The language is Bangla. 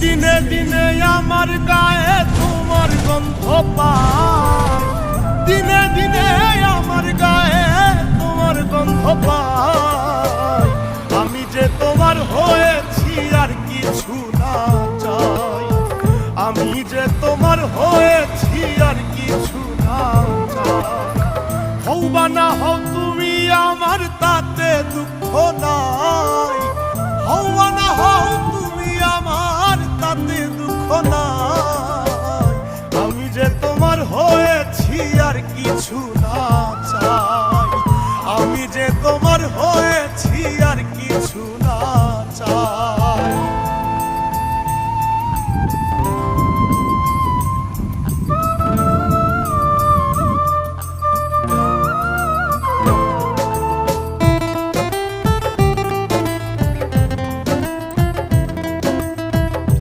দিনে দিনে আমার গায়ে তোমার গন্ধ পাই, দিনে দিনে আমার গায়ে তোমার গন্ধ পাই। আমি যে তোমার হয়েছি আর কিছু না চাই, আমি যে তোমার হয়েছি আর কিছু না চাই। হও বা না হও তুমি আমার